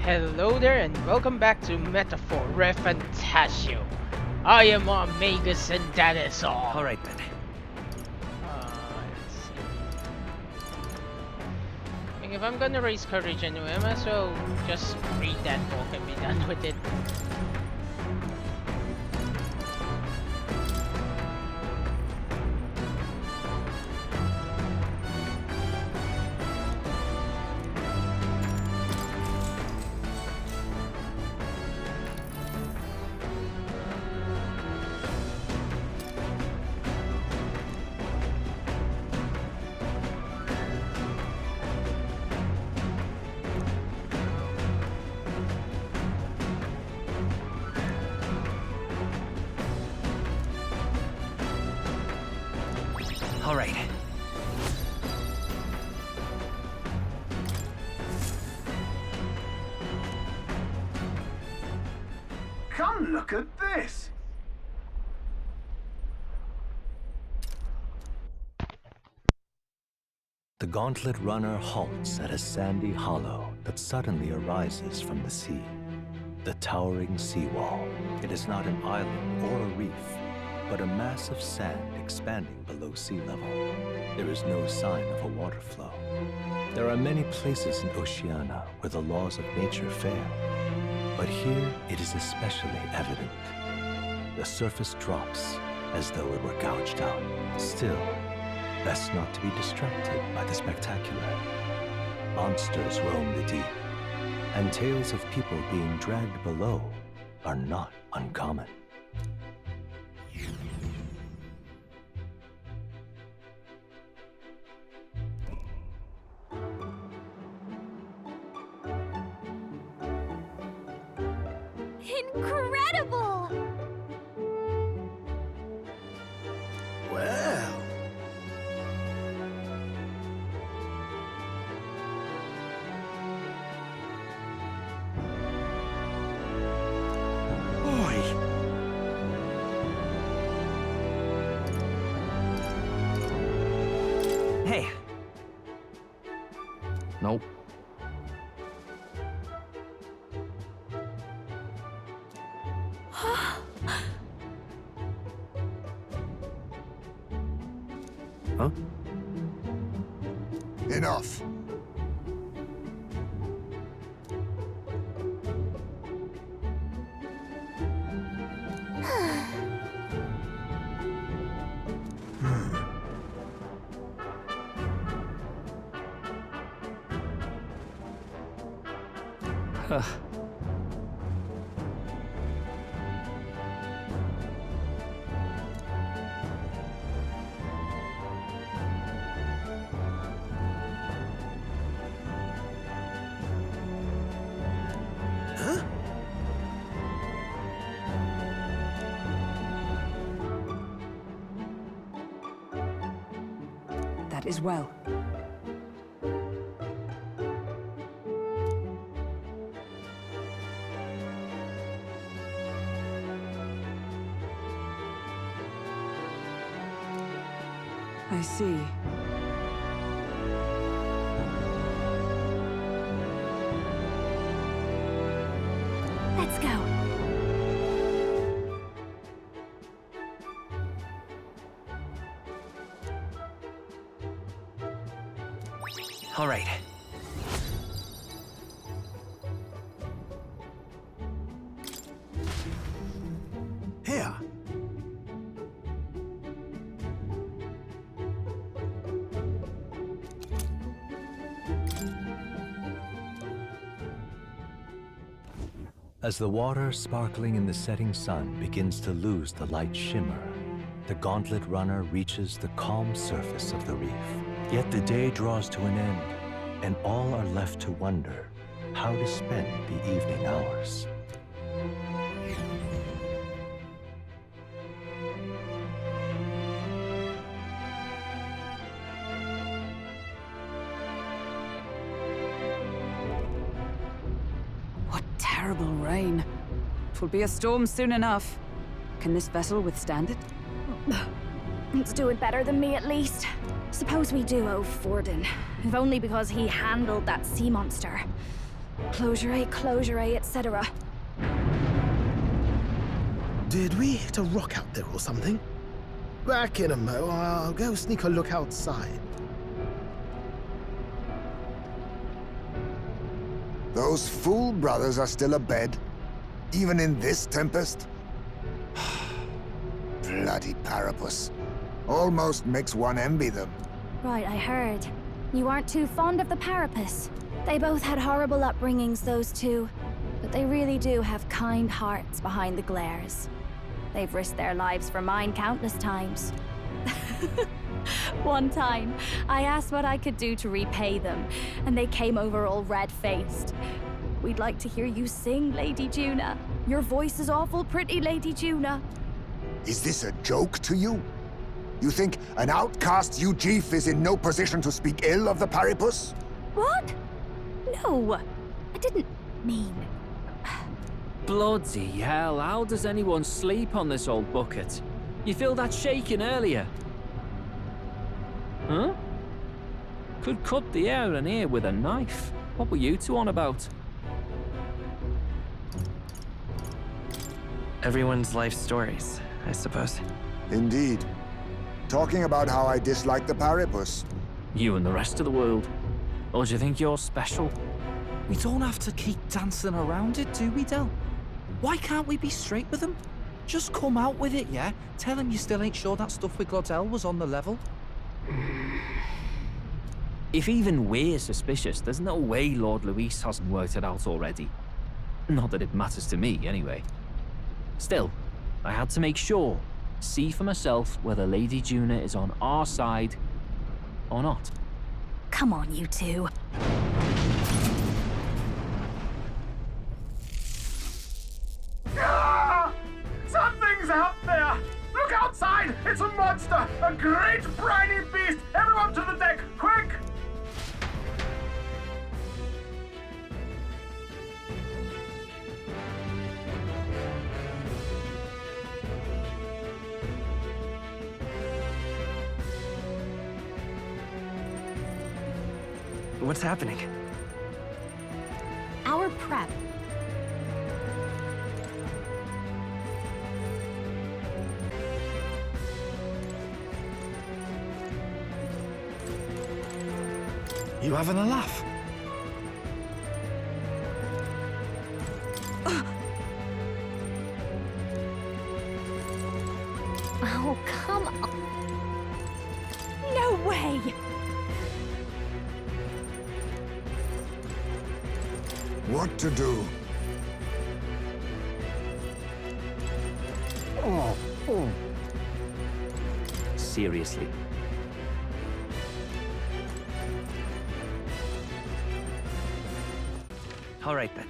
Hello there and welcome back to Metaphor ReFantazio. I am Omegas and that is all. Alright then. Let's see. I think if I'm gonna raise courage anyway, I might as well just read that book and be done with it. All right. Come look at this! The gauntlet runner halts at a sandy hollow that suddenly arises from the sea. The towering seawall. It is not an island or a reef, but a mass of sand expanding below sea level. There is no sign of a water flow. There are many places in Oceania where the laws of nature fail, but here it is especially evident. The surface drops as though it were gouged out. Still, best not to be distracted by the spectacular. Monsters roam the deep, and tales of people being dragged below are not uncommon. Incredible! Well... Oi! Hey. Nope. Huh? Enough. Huh. That is well. I see. Let's go. All right. Here. As the water sparkling in the setting sun begins to lose the light shimmer, the gauntlet runner reaches the calm surface of the reef. Yet the day draws to an end, and all are left to wonder how to spend the evening hours. What terrible rain. Twill be a storm soon enough. Can this vessel withstand it? It's doing better than me, at least. Suppose we do owe Forden, if only because he handled that sea monster. Closure, etc. Did we hit a rock out there or something? Back in a mo. I'll go sneak a look outside. Those fool brothers are still abed, even in this tempest. Bloody Parapus. Almost makes one envy them. Right, I heard. You aren't too fond of the Parapus. They both had horrible upbringings, those two. But they really do have kind hearts behind the glares. They've risked their lives for mine countless times. One time, I asked what I could do to repay them, and they came over all red-faced. We'd like to hear you sing, Lady Juna. Your voice is awful pretty, Lady Juna. Is this a joke to you? You think an outcast Ujif is in no position to speak ill of the Paripus? What? No, I didn't mean... Bloody hell, how does anyone sleep on this old bucket? You feel that shaking earlier? Huh? Could cut the air in here with a knife. What were you two on about? Everyone's life stories, I suppose. Indeed. Talking about how I dislike the Paripus. You and the rest of the world. Or do you think you're special? We don't have to keep dancing around it, do we, Del? Why can't we be straight with them? Just come out with it, yeah? Tell them you still ain't sure that stuff with Glodell was on the level. If even we're suspicious, there's no way Lord Luis hasn't worked it out already. Not that it matters to me, anyway. Still, I had to make sure, see for myself whether Lady Juna is on our side or not. Come on, you two. Ah! Something's out there! Look outside! It's a monster! A great briny beast! Everyone to the deck, quick! What's happening? Our prep. You having a laugh? Oh, come on. No way! What to do? Seriously. All right then.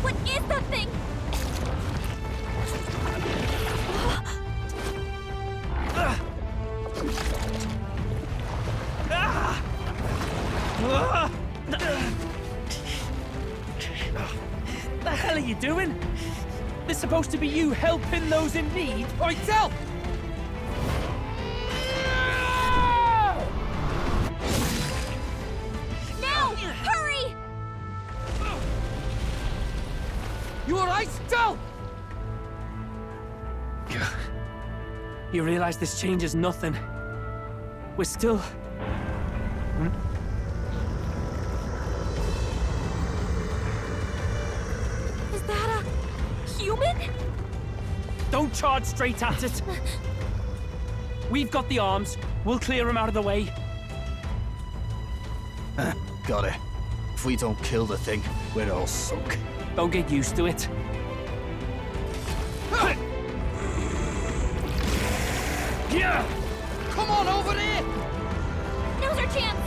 What is that thing? The hell are you doing? This supposed to be you helping those in need? Oi, Del! Now! Hurry! You alright, Del? You realize this changes nothing. We're still... Is that a human? Don't charge straight at it. We've got the arms. We'll clear him out of the way. Got it. If we don't kill the thing, we're all sunk. Don't get used to it. Yeah! Come on over here! Now's our chance!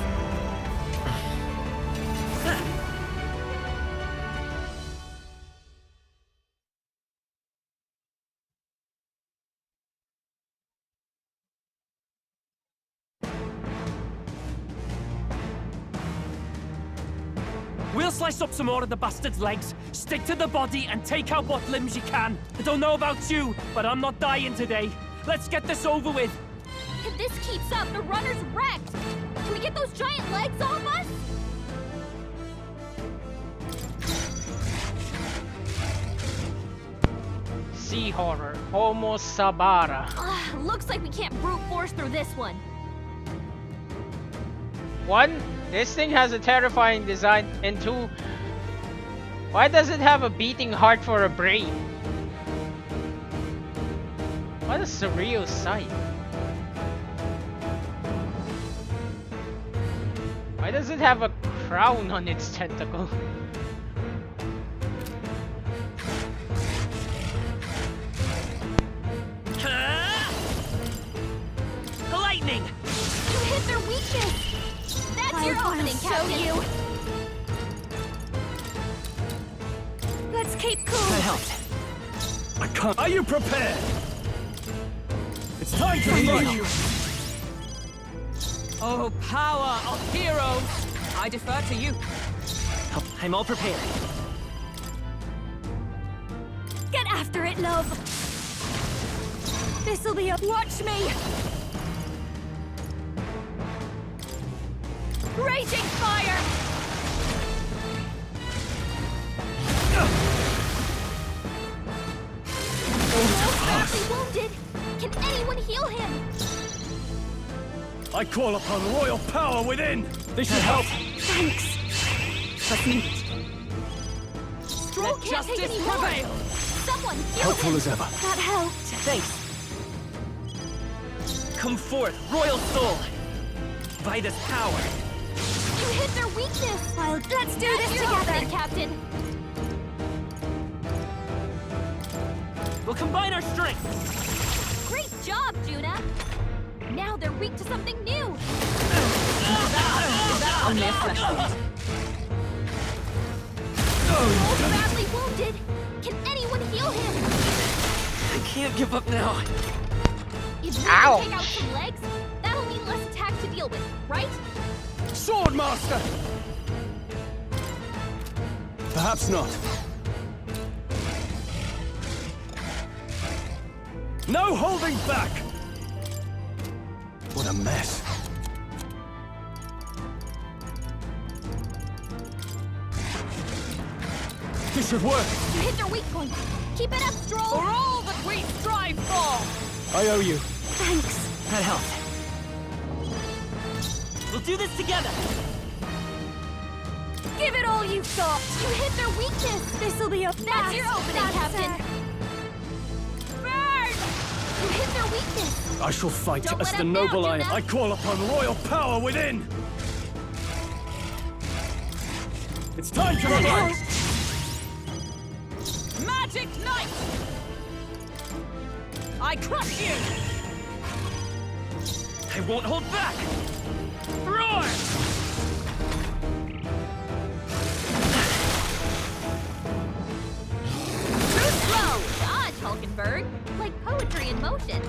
We'll We'll slice up some more of the bastard's legs, stick to the body, and take out what limbs you can. I don't know about you, but I'm not dying today. Let's get this over with. If this keeps up, the runner's wrecked. Can we get those giant legs off us? Sea horror, Homo sabara. Looks like we can't brute force through this one. One, this thing has a terrifying design, and two, why does it have a beating heart for a brain? What a surreal sight. Why does it have a crown on its tentacle? Lightning! You hit their weakness! That's your opening, Captain! Let's keep cool! That helped. I can't. Are you prepared? It's time to fight! Oh, power of heroes! I defer to you. I'm all prepared. Get after it, love! This'll be a... Watch me! Raging fire! Will's badly wounded! Can anyone heal him? I call upon royal power within! This should help! Thanks! Let's meet. Stroll Let can't take justice any more! prevail. Someone heal Helpful him! as ever. That helped! Thanks. Come forth, royal soul. By this power. You hit their weakness! Let's do this together, Captain! We'll combine our strength. Great job, Juna! Now they're weak to something new! Only a flesh wound. Will's badly wounded! Can anyone heal him? I can't give up now. If we Ouch. can take out some legs, that'll mean less attack to deal with, right? Sword Master! Perhaps not. No holding back! What a mess. This should work. You hit their weak point. Keep it up, Stroll! For all that we strive for! I owe you. Thanks! That helped. We'll do this together. Give it all you've got! You hit their weakness! This'll be a That's your opening, Captain! Burn! You hit their weakness! I shall fight Don't as let the him down, noble I am. Juna. I call upon royal power within! It's time to fight! Magic Knight! I crush you! I won't hold back. Roar! Too slow! Dodge, Hulkenberg! Like poetry in motion.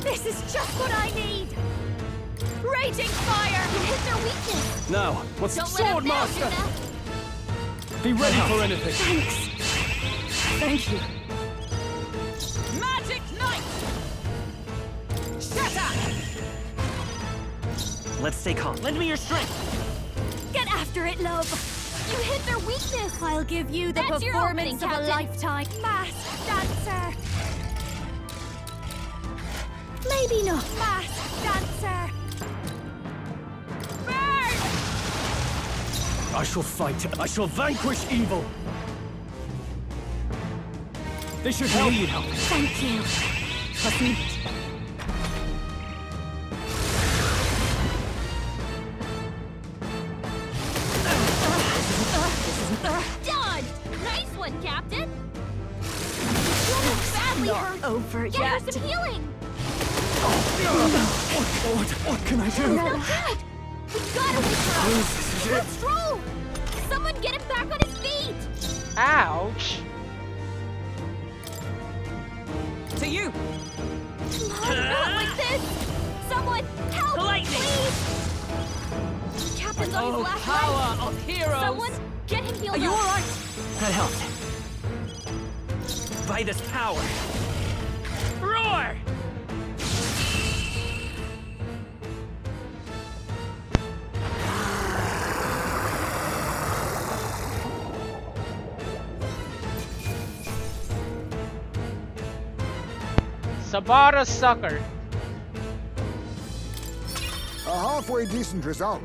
This is just what I need! Raging fire! You hit their weakness! Now, what's Don't let Sword him down, Master? Juna! Be ready for anything. Thanks! Thank you. Magic Knight! Shatter! Let's stay calm. Lend me your strength. Get after it, love! You hit their weakness! I'll give you the That's your opening, performance of a Captain. lifetime. Masked dancer! Maybe not. Masked dancer! Burn! I shall fight. I shall vanquish evil. This should help. You'd help. Thank you. Let's meet. Done! Nice one, Captain! You're badly hurt. Over Get her some healing! What can I do? Still do it! We gotta wait for us! Let's roll! Someone get him back on his feet! Ouch! To you! Come on, not like this! Someone help! Lightning! Please! Captain, He's on his Oh, last power leg. of heroes! Someone, get him healed Are you up. alright? That helped. By this power. Roar! Sabara sucker. A halfway decent result.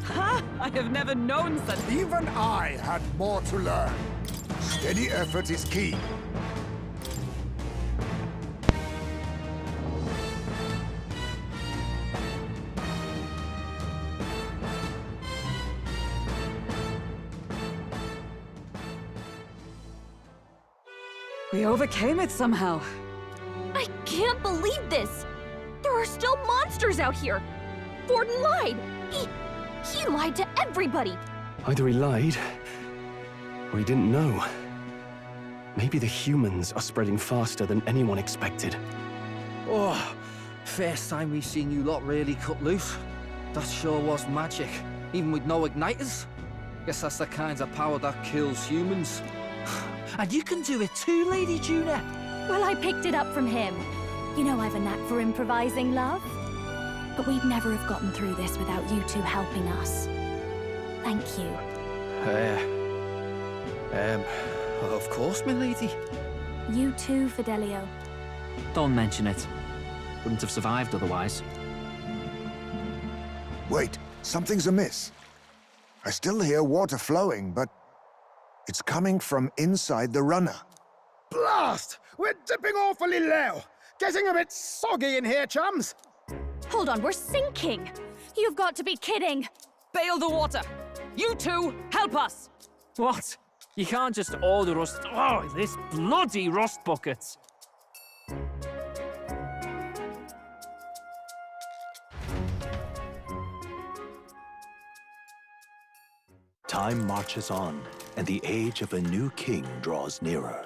Ha! I have never known such. Even I had more to learn. Steady effort is key. We overcame it somehow. I can't believe this. There are still monsters out here. Forden lied. He lied to everybody. Either he lied, or he didn't know. Maybe the humans are spreading faster than anyone expected. Oh, first time we seen you lot really cut loose. That sure was magic, even with no igniters. Guess that's the kind of power that kills humans. And you can do it too, Lady Juna. Well, I picked it up from him. You know I've a knack for improvising, love. But we'd never have gotten through this without you two helping us. Thank you. Of course, my lady. You too, Fidelio. Don't mention it. Wouldn't have survived otherwise. Wait, something's amiss. I still hear water flowing, but it's coming from inside the runner. Blast! We're dipping awfully low. Getting a bit soggy in here, chums. Hold on, we're sinking. You've got to be kidding. Bail the water. You two, help us. What? You can't just order us... Oh, this bloody rust bucket! Time marches on, and the age of a new king draws nearer.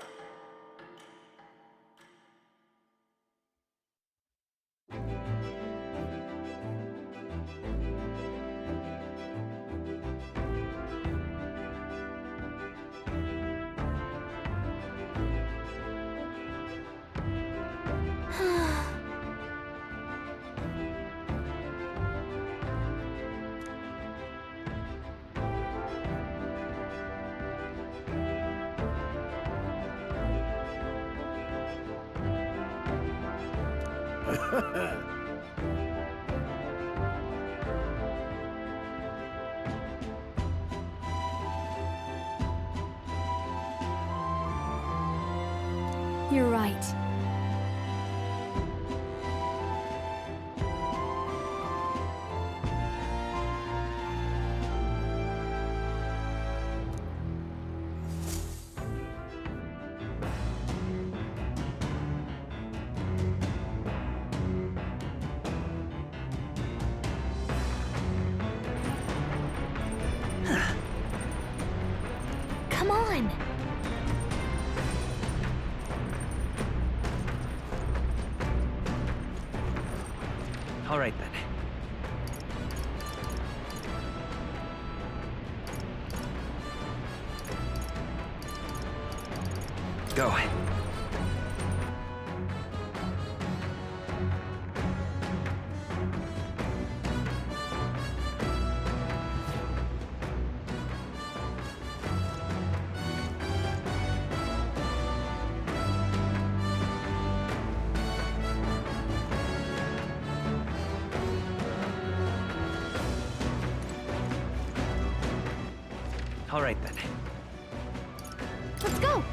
You're right. Come on. All right, then. Go. All right, then. Let's go.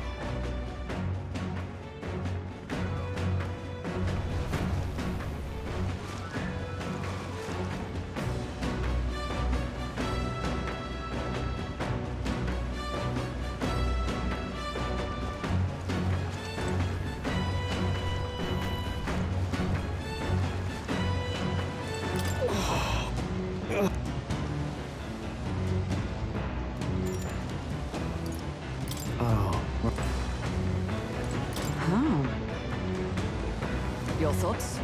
Your thoughts?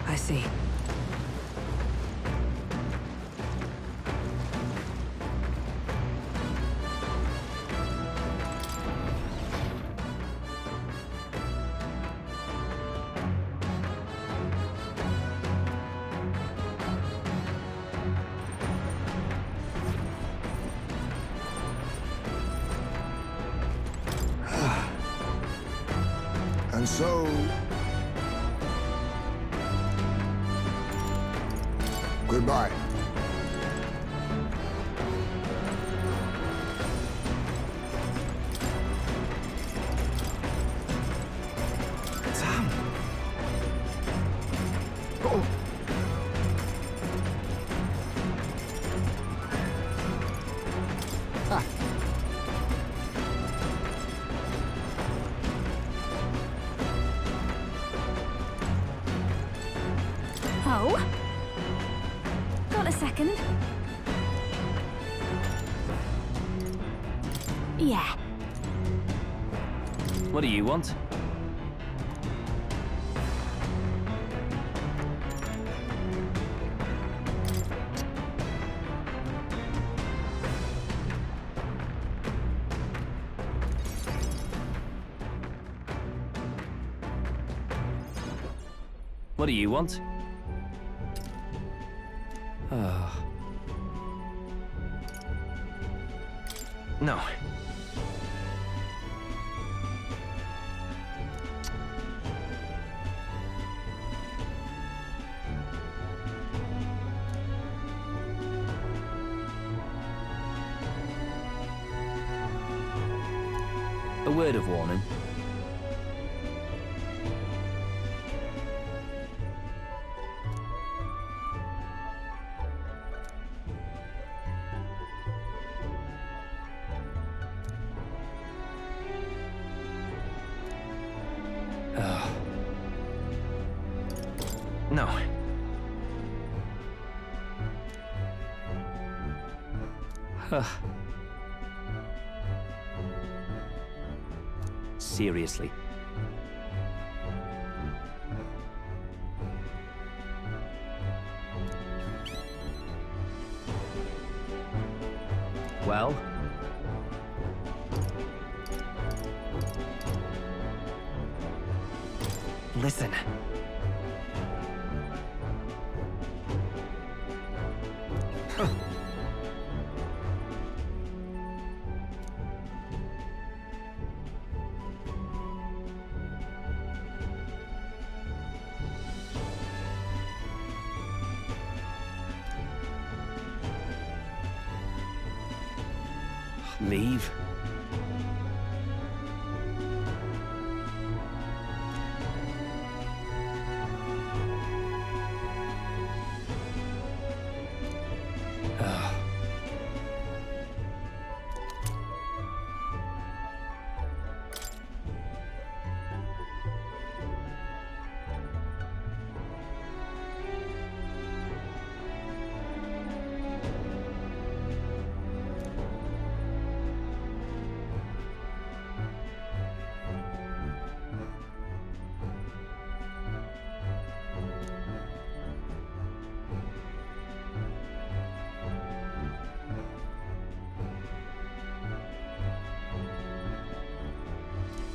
I see. And so... Goodbye. Damn! Oh! Ah. Oh? Got a second? Yeah. What do you want? What do you want? No. A word of warning. No. Seriously. Well? Listen. Leave?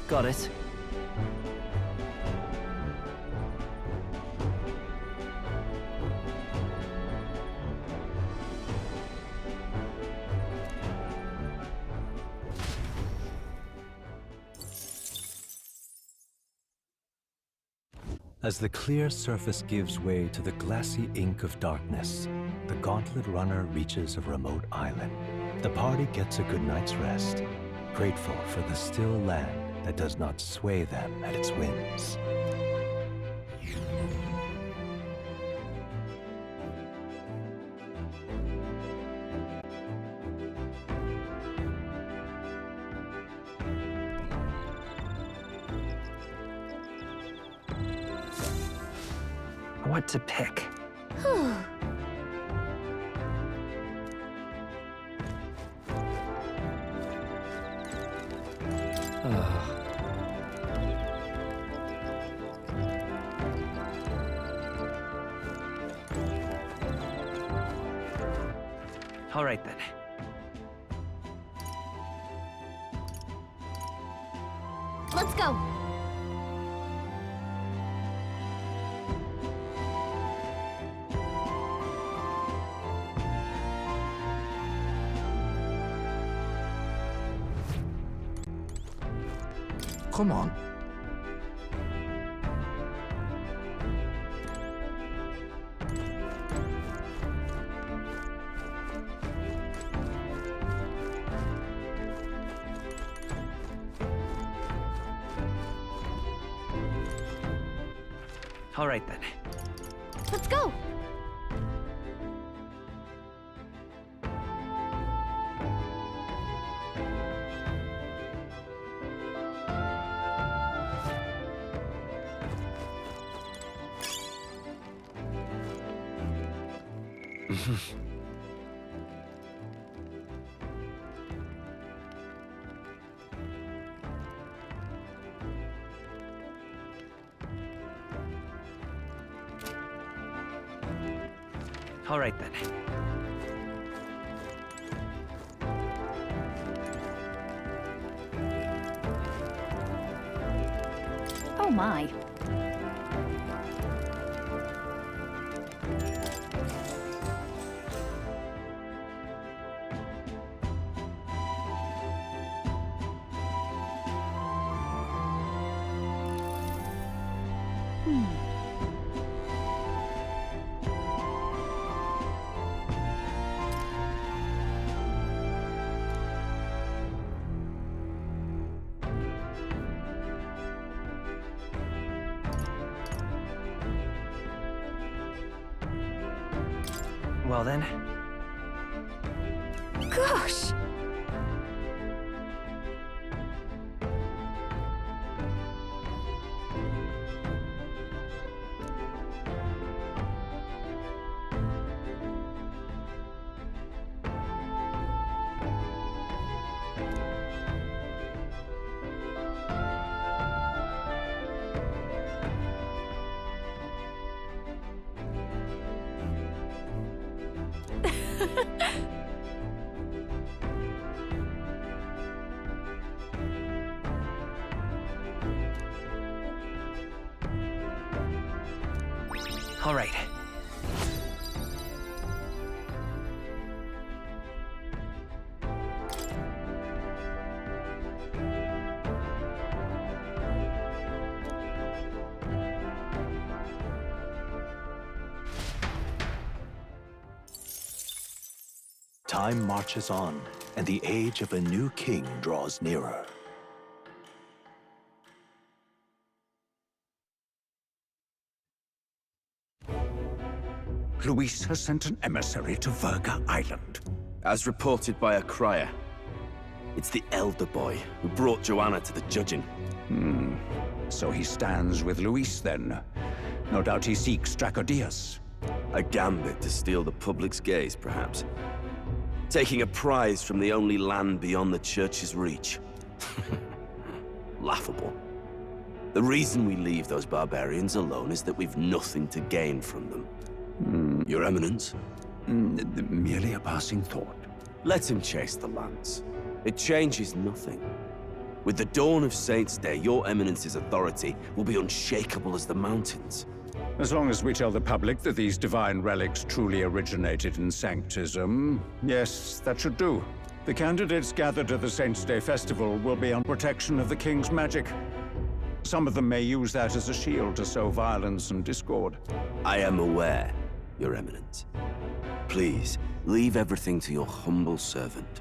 Got it. As the clear surface gives way to the glassy ink of darkness, the gauntlet runner reaches a remote island. The party gets a good night's rest, grateful for the still land that does not sway them at its whims. What to pick? All right then. Let's go. Come on. All right then. Let's go. All right then. Oh my. Well then. Gosh! All right. Time marches on, and the age of a new king draws nearer. Luis has sent an emissary to Virga Island. As reported by a crier. It's the elder boy who brought Joanna to the judging. So he stands with Luis then. No doubt he seeks Dracodius. A gambit to steal the public's gaze, perhaps. Taking a prize from the only land beyond the church's reach. Laughable. The reason we leave those barbarians alone is that we've nothing to gain from them. Your Eminence? Merely a passing thought. Let him chase the lance. It changes nothing. With the dawn of Saints' Day, your Eminence's authority will be unshakable as the mountains. As long as we tell the public that these divine relics truly originated in Sanctism, yes, that should do. The candidates gathered at the Saints' Day festival will be on protection of the King's magic. Some of them may use that as a shield to sow violence and discord. I am aware, Your Eminence. Please, leave everything to your humble servant.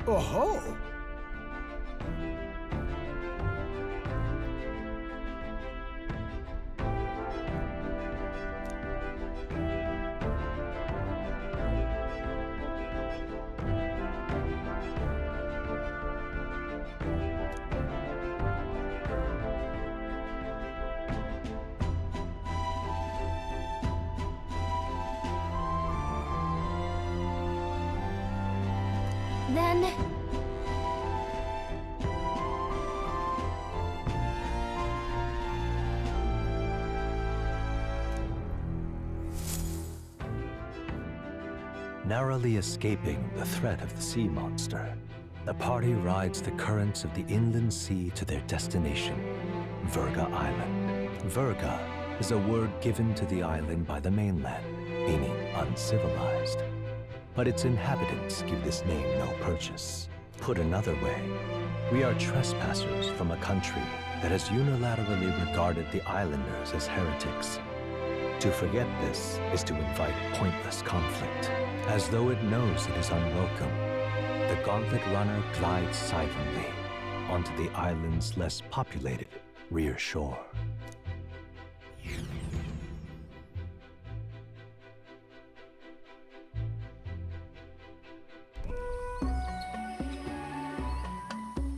Oh-ho! Then... Narrowly escaping the threat of the sea monster, the party rides the currents of the inland sea to their destination, Virga Island. Virga is a word given to the island by the mainland, meaning uncivilized. But its inhabitants give this name no purchase. Put another way, we are trespassers from a country that has unilaterally regarded the islanders as heretics. To forget this is to invite pointless conflict. As though it knows it is unwelcome, the Gauntlet Runner glides silently onto the island's less populated rear shore.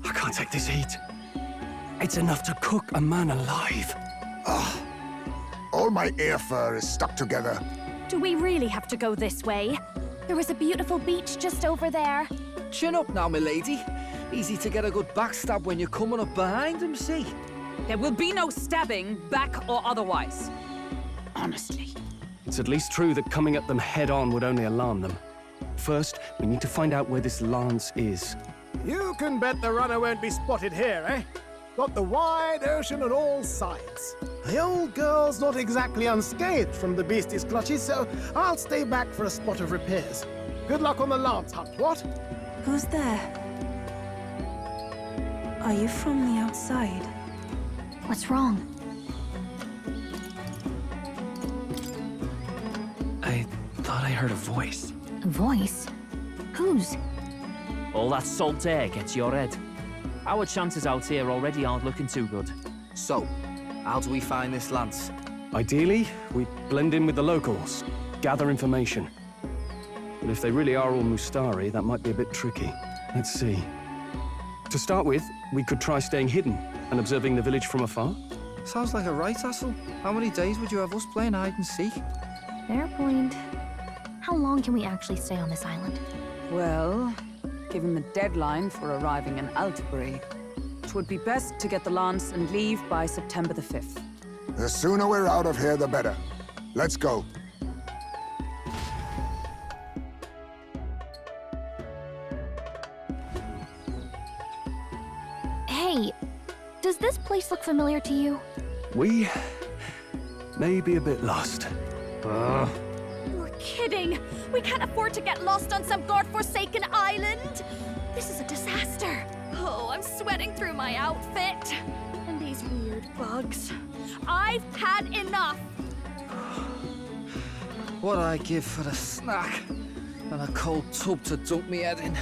I can't take this heat. It's enough to cook a man alive. All my ear fur is stuck together. Do we really have to go this way? There was a beautiful beach just over there. Chin up now, milady. Easy to get a good backstab when you're coming up behind him, see? There will be no stabbing, back or otherwise. Honestly. It's at least true that coming at them head-on would only alarm them. First, we need to find out where this lance is. You can bet the runner won't be spotted here, eh? Got the wide ocean on all sides. The old girl's not exactly unscathed from the beastie's clutches, so I'll stay back for a spot of repairs. Good luck on the lance hunt, what? Who's there? Are you from the outside? What's wrong? I thought I heard a voice. A voice? Whose? All that salt air gets your head. Our chances out here already aren't looking too good. So, how do we find this lance? Ideally, we blend in with the locals, gather information. But if they really are all Mustari, that might be a bit tricky. Let's see. To start with, we could try staying hidden and observing the village from afar. Sounds like a right hassle. How many days would you have us playing hide and seek? Fair point. How long can we actually stay on this island? Well, given the deadline for arriving in Altabury, it would be best to get the lance and leave by September the 5th. The sooner we're out of here, the better. Let's go. Hey, does this place look familiar to you? We may be a bit lost. You're kidding! We can't afford to get lost on some godforsaken island! This is a disaster! Oh, I'm sweating through my outfit! And these weird bugs. I've had enough! What I give for a snack and a cold tub to dunk me head in.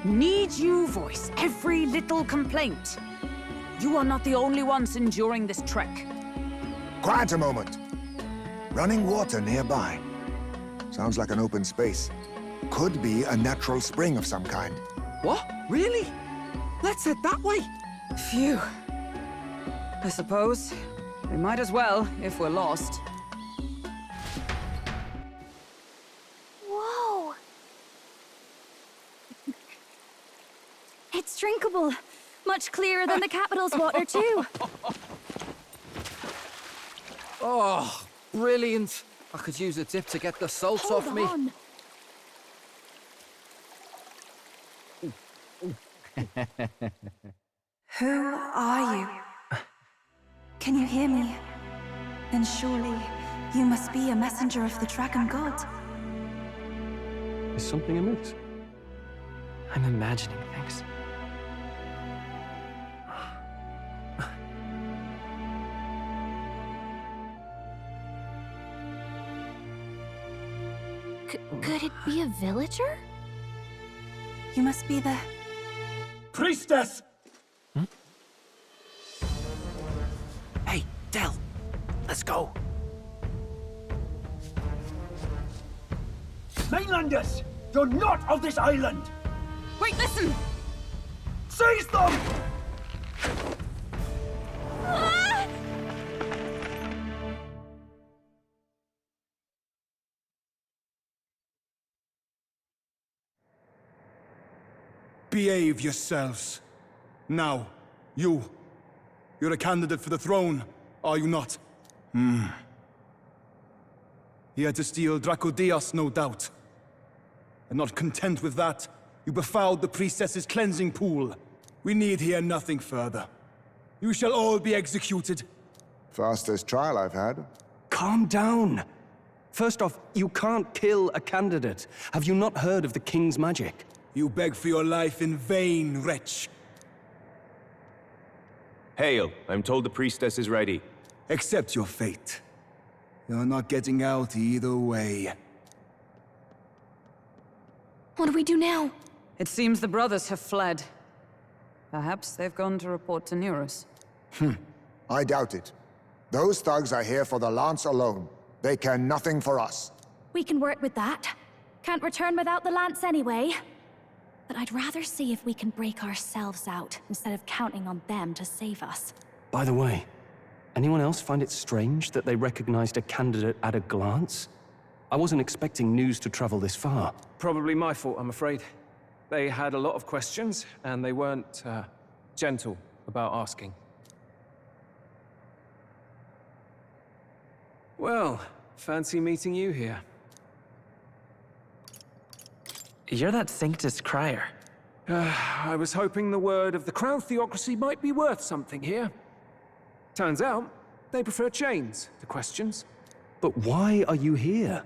Need you voice every little complaint? You are not the only ones enduring this trek. Quiet a moment. Running water nearby. Sounds like an open space. Could be a natural spring of some kind. What? Really? Let's head that way. Phew. I suppose we might as well if we're lost. Whoa! It's drinkable. Much clearer than the capital's water, too. Oh, brilliant. I could use a dip to get the salt off me. On. Who are you? Can you hear me? Then surely you must be a messenger of the Dragon God. Is something amiss? I'm imagining things. Could it be a villager? You must be the... Priestess! Hey, Del, let's go. Mainlanders! You're not of this island! Wait, listen! Seize them! Behave yourselves. Now, you're a candidate for the throne, are you not? Here to steal Dracodios, no doubt. And not content with that, you befouled the priestess's cleansing pool. We need hear nothing further. You shall all be executed. Fastest trial I've had. Calm down. First off, you can't kill a candidate. Have you not heard of the king's magic? You beg for your life in vain, wretch. Hail, I'm told the priestess is ready. Accept your fate. You're not getting out either way. What do we do now? It seems the brothers have fled. Perhaps they've gone to report to Neurus. I doubt it. Those thugs are here for the lance alone. They care nothing for us. We can work with that. Can't return without the lance anyway. But I'd rather see if we can break ourselves out, instead of counting on them to save us. By the way, anyone else find it strange that they recognized a candidate at a glance? I wasn't expecting news to travel this far. Probably my fault, I'm afraid. They had a lot of questions, and they weren't, gentle about asking. Well, fancy meeting you here. You're that Sanctus crier. I was hoping the word of the Crown Theocracy might be worth something here. Turns out, they prefer chains to questions. But why are you here?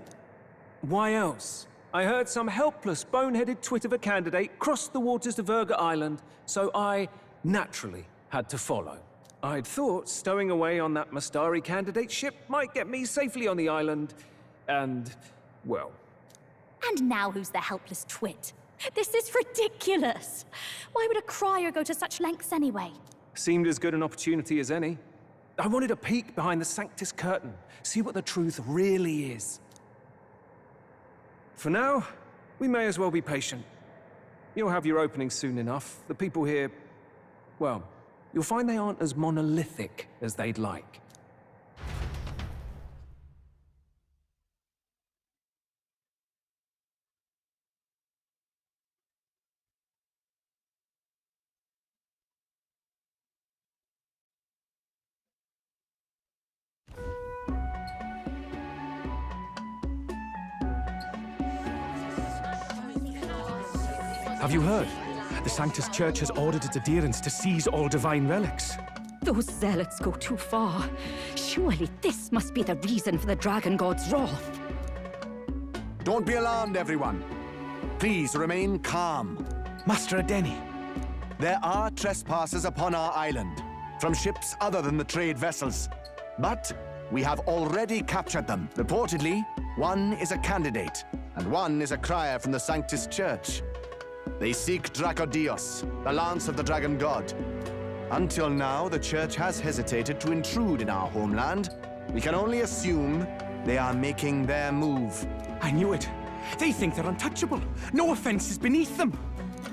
Why else? I heard some helpless, boneheaded twit of a candidate crossed the waters of Virga Island, so I naturally had to follow. I'd thought stowing away on that Mustari candidate ship might get me safely on the island, and, well... And now who's the helpless twit? This is ridiculous! Why would a crier go to such lengths anyway? Seemed as good an opportunity as any. I wanted a peek behind the Sanctus curtain, see what the truth really is. For now, we may as well be patient. You'll have your opening soon enough. The people here, well, you'll find they aren't as monolithic as they'd like. Have you heard? The Sanctus Church has ordered its adherents to seize all divine relics. Those zealots go too far. Surely this must be the reason for the Dragon God's wrath. Don't be alarmed, everyone. Please remain calm. Master Adeni. There are trespassers upon our island, from ships other than the trade vessels. But we have already captured them. Reportedly, one is a candidate, and one is a crier from the Sanctus Church. They seek Dracodios, the lance of the Dragon God. Until now, the Church has hesitated to intrude in our homeland. We can only assume they are making their move. I knew it. They think they're untouchable. No offense is beneath them.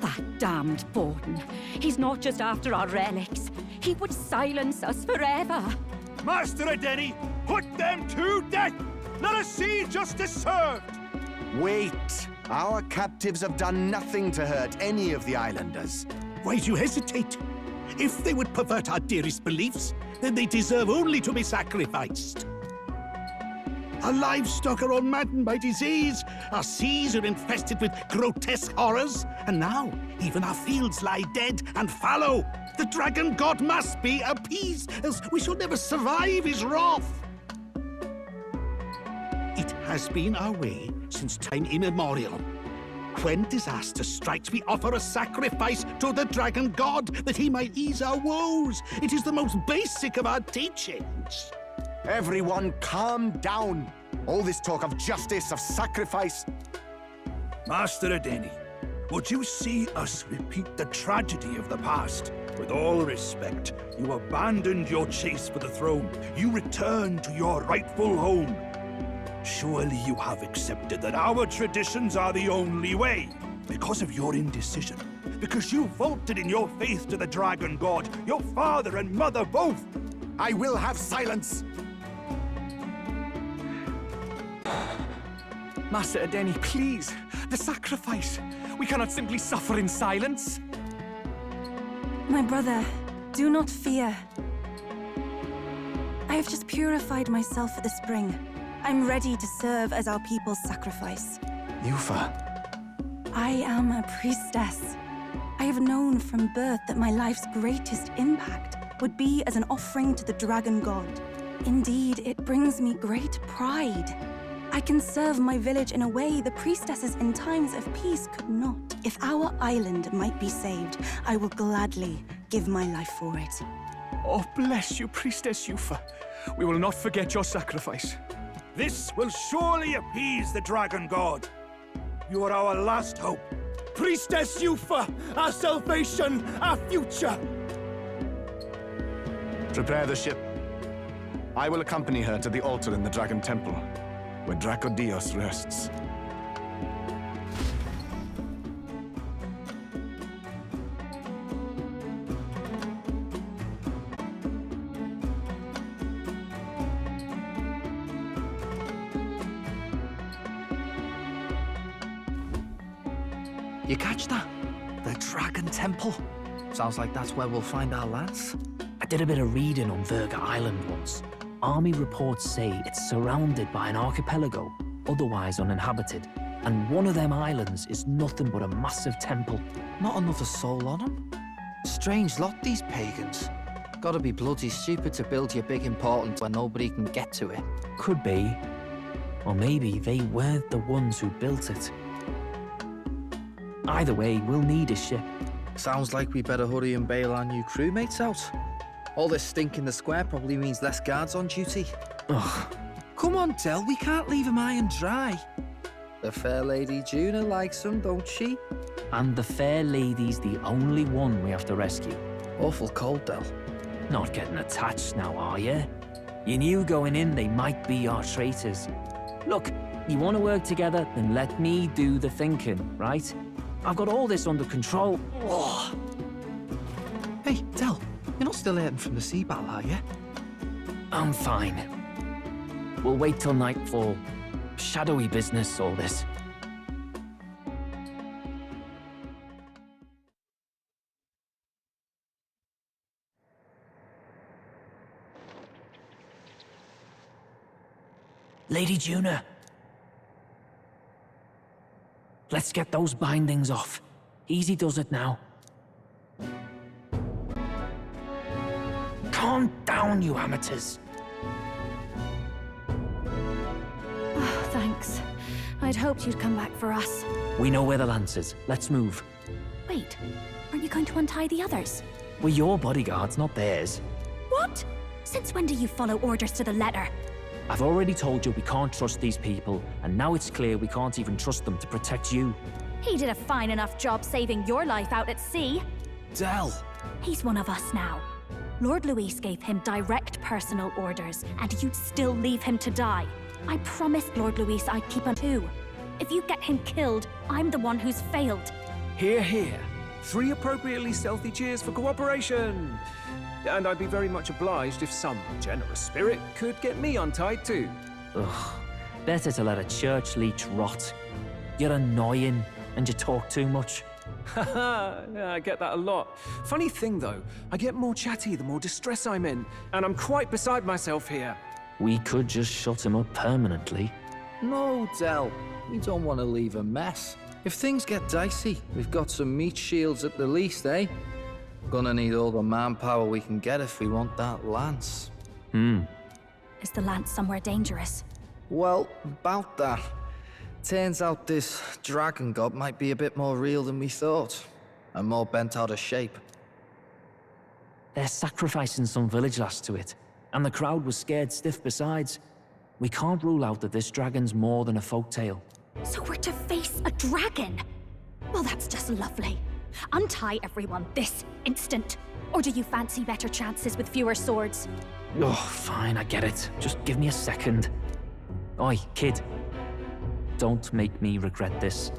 That damned Borden. He's not just after our relics. He would silence us forever. Master Adeni, put them to death! Let us see justice served! Wait! Our captives have done nothing to hurt any of the islanders. Why do you hesitate? If they would pervert our dearest beliefs, then they deserve only to be sacrificed. Our livestock are all maddened by disease, our seas are infested with grotesque horrors, and now even our fields lie dead and fallow. The Dragon God must be appeased, else we shall never survive his wrath. It has been our way since time immemorial. When disaster strikes, we offer a sacrifice to the Dragon God that he might ease our woes. It is the most basic of our teachings. Everyone calm down. All this talk of justice, of sacrifice. Master Adeni, would you see us repeat the tragedy of the past? With all respect, you abandoned your chase for the throne. You returned to your rightful home. Surely you have accepted that our traditions are the only way. Because of your indecision. Because you vaulted in your faith to the Dragon God, your father and mother both. I will have silence. Master Edeni, please! The sacrifice! We cannot simply suffer in silence! My brother, do not fear. I have just purified myself for the spring. I'm ready to serve as our people's sacrifice. Yufa. I am a priestess. I have known from birth that my life's greatest impact would be as an offering to the dragon god. Indeed, it brings me great pride. I can serve my village in a way the priestesses in times of peace could not. If our island might be saved, I will gladly give my life for it. Oh, bless you, Priestess Yufa. We will not forget your sacrifice. This will surely appease the dragon god. You are our last hope. Priestess Yufa, our salvation, our future! Prepare the ship. I will accompany her to the altar in the Dragon Temple, where Dracodios rests. You catch that? The Dragon Temple. Sounds like that's where we'll find our lads. I did a bit of reading on Virga Island once. Army reports say it's surrounded by an archipelago, otherwise uninhabited. And one of them islands is nothing but a massive temple. Not another soul on them? Strange lot, these pagans. Gotta be bloody stupid to build your big important where nobody can get to it. Could be. Or maybe they weren't the ones who built it. Either way, we'll need a ship. Sounds like we better hurry and bail our new crewmates out. All this stink in the square probably means less guards on duty. Ugh. Come on, Del, we can't leave them high and dry. The fair lady Juna likes them, don't she? And the fair lady's the only one we have to rescue. Awful cold, Del. Not getting attached now, are you? You knew going in they might be our traitors. Look, you want to work together, then let me do the thinking, right? I've got all this under control. Oh. Hey, Del, you're not still hurting from the sea battle, are you? I'm fine. We'll wait till nightfall. Shadowy business, all this. Lady Juna. Let's get those bindings off. Easy does it now. Calm down, you amateurs. Oh, thanks. I'd hoped you'd come back for us. We know where the lance is. Let's move. Wait, aren't you going to untie the others? We're your bodyguards, not theirs. What? Since when do you follow orders to the letter? I've already told you we can't trust these people, and now it's clear we can't even trust them to protect you. He did a fine enough job saving your life out at sea. Del! He's one of us now. Lord Luis gave him direct personal orders, and you'd still leave him to die. I promised Lord Luis I'd keep him too. If you get him killed, I'm the one who's failed. Hear, hear. 3 appropriately stealthy cheers for cooperation. And I'd be very much obliged if some generous spirit could get me untied too. Ugh, better to let a church leech rot. You're annoying, and you talk too much. Haha, yeah, I get that a lot. Funny thing though, I get more chatty the more distress I'm in, and I'm quite beside myself here. We could just shut him up permanently. No, Del. We don't want to leave a mess. If things get dicey, we've got some meat shields at the least, eh? Gonna need all the manpower we can get if we want that lance. Is the lance somewhere dangerous? Well, about that. Turns out this dragon god might be a bit more real than we thought, and more bent out of shape. They're sacrificing some village lass to it, and the crowd was scared stiff besides. We can't rule out that this dragon's more than a folktale. So we're to face a dragon? Well, that's just lovely. Untie everyone this instant. Or do you fancy better chances with fewer swords? Oh, fine, I get it. Just give me a second. Oi, kid. Don't make me regret this.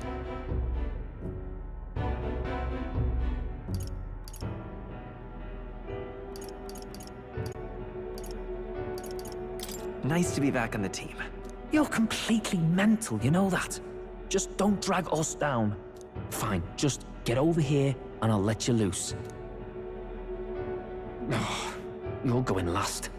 Nice to be back on the team. You're completely mental, you know that? Just don't drag us down. Fine, just get over here and I'll let you loose. Oh, you're going last.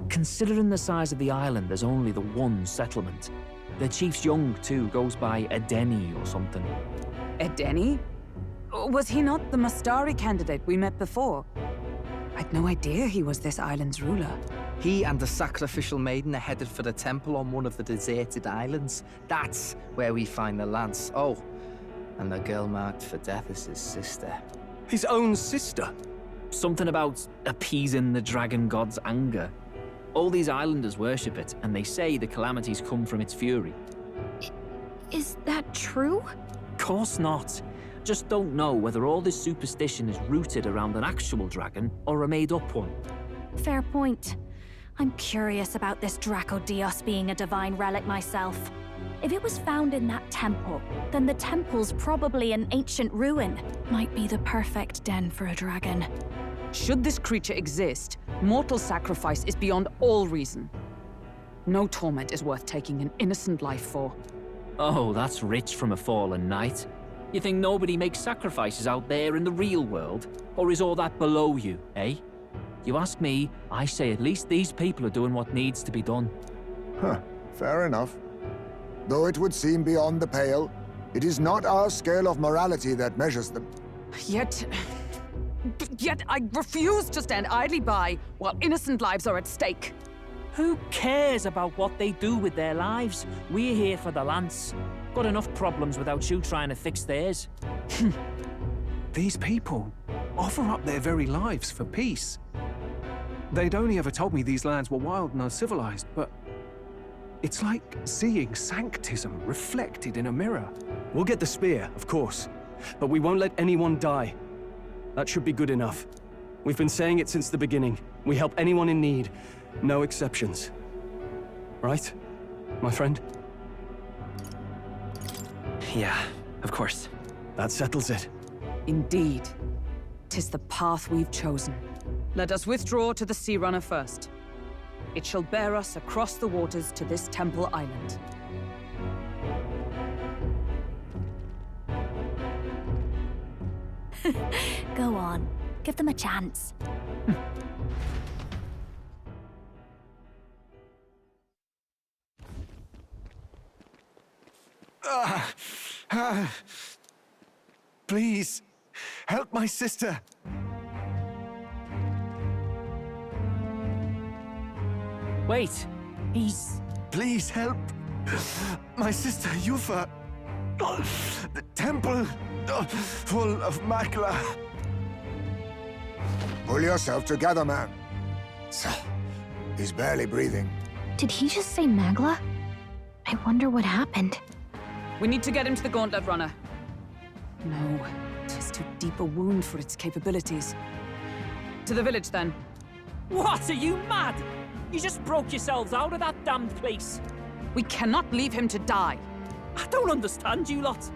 Considering the size of the island, there's only the one settlement. The chief's young, too, goes by Edeni or something. Edeni? Was he not the Mustari candidate we met before? I'd no idea he was this island's ruler. He and the sacrificial maiden are headed for the temple on one of the deserted islands. That's where we find the lance. Oh, and the girl marked for death is his sister. His own sister? Something about appeasing the dragon god's anger. All these islanders worship it, and they say the calamities come from its fury. Is that true? Course not. Just don't know whether all this superstition is rooted around an actual dragon or a made-up one. Fair point. I'm curious about this Draco Dios being a divine relic myself. If it was found in that temple, then the temple's probably an ancient ruin. Might be the perfect den for a dragon. Should this creature exist, mortal sacrifice is beyond all reason. No torment is worth taking an innocent life for. Oh, that's rich from a fallen knight. You think nobody makes sacrifices out there in the real world? Or is all that below you, eh? You ask me, I say at least these people are doing what needs to be done. Huh, fair enough. Though it would seem beyond the pale, it is not our scale of morality that measures them. Yet I refuse to stand idly by while innocent lives are at stake. Who cares about what they do with their lives? We're here for the lance. Got enough problems without you trying to fix theirs. These people offer up their very lives for peace. They'd only ever told me these lands were wild and uncivilized, but it's like seeing sanctism reflected in a mirror. We'll get the spear, of course, but we won't let anyone die. That should be good enough. We've been saying it since the beginning. We help anyone in need, no exceptions. Right, my friend? Yeah, of course. That settles it. Indeed. 'Tis the path we've chosen. Let us withdraw to the Sea Runner first. It shall bear us across the waters to this temple island. Go on. Give them a chance. Please, help my sister. Wait, he's... Please help. My sister Yufa. The temple full of Makla. Pull yourself together, man. He's barely breathing. Did he just say Magla? I wonder what happened. We need to get him to the Gauntlet Runner. No, 'tis too deep a wound for its capabilities. To the village, then. What, are you mad? You just broke yourselves out of that damned place. We cannot leave him to die. I don't understand you lot.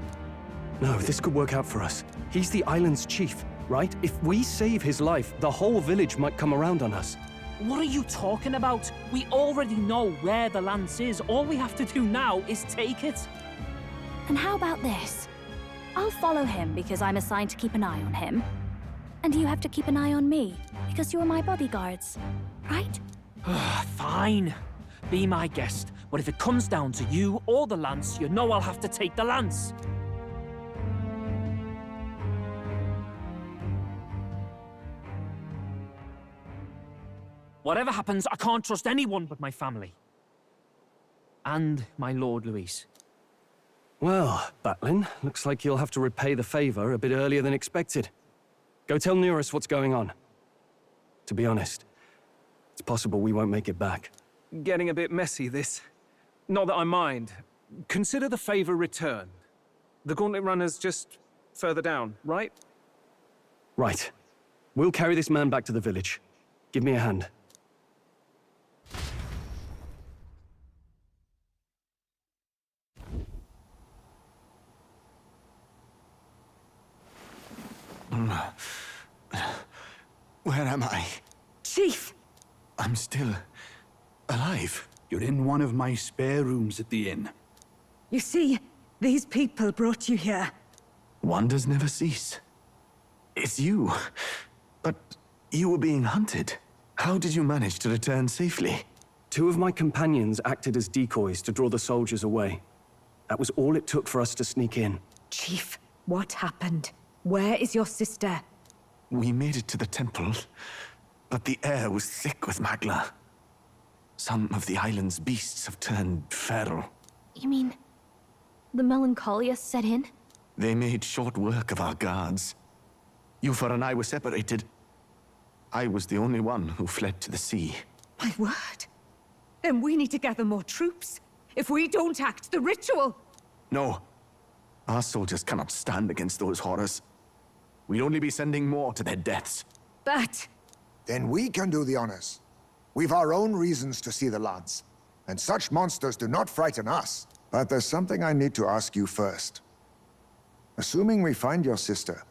No, this could work out for us. He's the island's chief, right? If we save his life, the whole village might come around on us. What are you talking about? We already know where the lance is. All we have to do now is take it. And how about this? I'll follow him because I'm assigned to keep an eye on him. And you have to keep an eye on me because you're my bodyguards, right? Fine. Be my guest. But if it comes down to you or the lance, you know I'll have to take the lance. Whatever happens, I can't trust anyone but my family. And my Lord Luis. Well, Batlin, looks like you'll have to repay the favor a bit earlier than expected. Go tell Neurus what's going on. To be honest, it's possible we won't make it back. Getting a bit messy, this. Not that I mind. Consider the favor returned. The Gauntlet Runner's just further down, right? Right. We'll carry this man back to the village. Give me a hand. Where am I? Chief! I'm still alive. You're in one of my spare rooms at the inn. You see, these people brought you here. Wonders never cease. It's you. But you were being hunted. How did you manage to return safely? 2 of my companions acted as decoys to draw the soldiers away. That was all it took for us to sneak in. Chief, what happened? Where is your sister? We made it to the temple, but the air was thick with magla. Some of the island's beasts have turned feral. You mean the melancholia set in? They made short work of our guards. Yufa and I were separated. I was the only one who fled to the sea. My word. Then we need to gather more troops. If we don't act, the ritual... No. Our soldiers cannot stand against those horrors. We'd only be sending more to their deaths. But... Then we can do the honors. We've our own reasons to see the lance, and such monsters do not frighten us. But there's something I need to ask you first. Assuming we find your sister,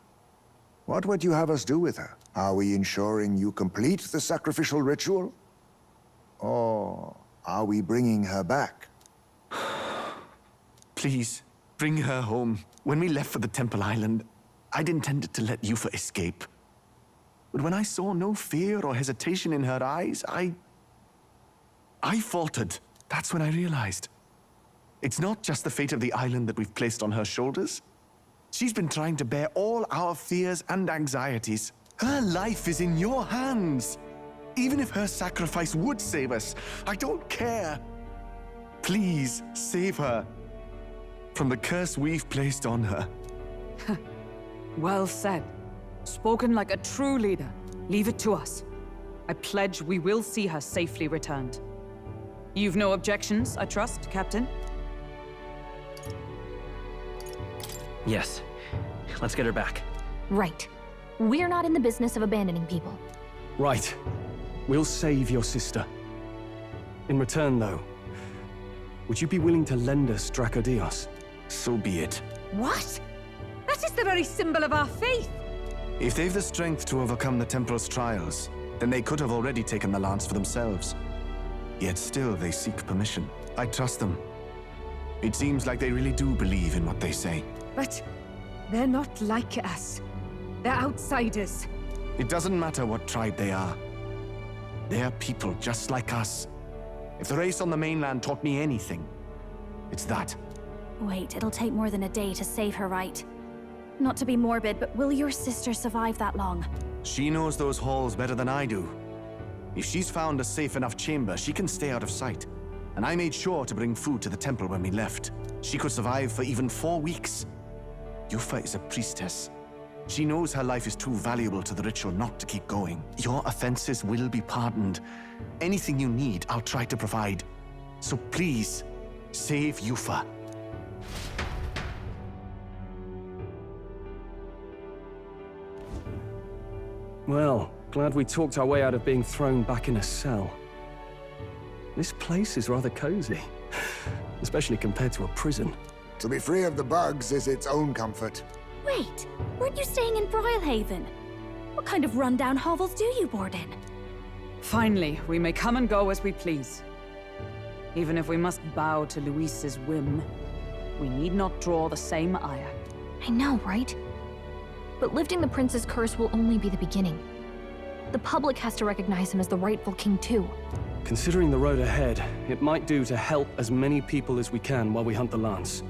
what would you have us do with her? Are we ensuring you complete the sacrificial ritual? Or are we bringing her back? Please, bring her home. When we left for the Temple Island, I'd intended to let Yufa escape. But when I saw no fear or hesitation in her eyes, I faltered. That's when I realized. It's not just the fate of the island that we've placed on her shoulders. She's been trying to bear all our fears and anxieties. Her life is in your hands. Even if her sacrifice would save us, I don't care. Please, save her from the curse we've placed on her. Well said. Spoken like a true leader. Leave it to us. I pledge we will see her safely returned. You've no objections, I trust, Captain? Yes. Let's get her back. Right. We're not in the business of abandoning people. Right. We'll save your sister. In return, though, would you be willing to lend us Dracodios? So be it. What? That is the very symbol of our faith! If they've the strength to overcome the Temple's trials, then they could have already taken the lance for themselves. Yet still they seek permission. I trust them. It seems like they really do believe in what they say. But they're not like us. They're outsiders. It doesn't matter what tribe they are. They're people just like us. If the race on the mainland taught me anything, it's that. Wait, it'll take more than a day to save her, right? Not to be morbid, but will your sister survive that long? She knows those halls better than I do. If she's found a safe enough chamber, she can stay out of sight. And I made sure to bring food to the temple when we left. She could survive for even 4 weeks. Yufa is a priestess. She knows her life is too valuable to the ritual not to keep going. Your offenses will be pardoned. Anything you need, I'll try to provide. So please, save Yufa. Well, glad we talked our way out of being thrown back in a cell. This place is rather cozy, especially compared to a prison. To be free of the bugs is its own comfort. Wait, weren't you staying in Broilhaven? What kind of rundown hovels do you board in? Finally, we may come and go as we please. Even if we must bow to Luis's whim, we need not draw the same ire. I know, right? But lifting the prince's curse will only be the beginning. The public has to recognize him as the rightful king too. Considering the road ahead, it might do to help as many people as we can while we hunt the lance.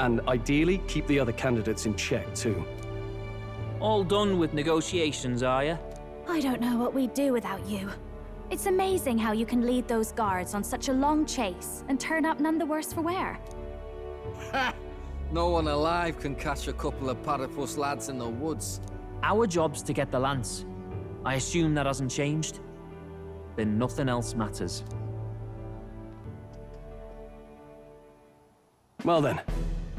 And ideally, keep the other candidates in check too. All done with negotiations, are ya? I don't know what we'd do without you. It's amazing how you can lead those guards on such a long chase and turn up none the worse for wear. Ha! No one alive can catch a couple of platypus lads in the woods. Our job's to get the lance. I assume that hasn't changed? Then nothing else matters. Well then,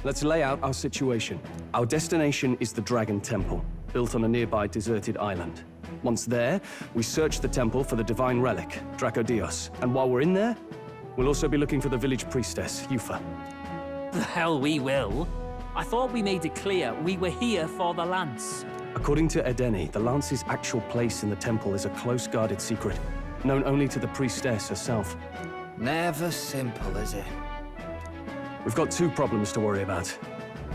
let's lay out our situation. Our destination is the Dragon Temple, built on a nearby deserted island. Once there, we search the temple for the divine relic, Dracodios. And while we're in there, we'll also be looking for the village priestess, Yufa. The hell we will. I thought we made it clear we were here for the lance. According to Edeni, the lance's actual place in the temple is a close-guarded secret, known only to the priestess herself. Never simple, is it? We've got two problems to worry about.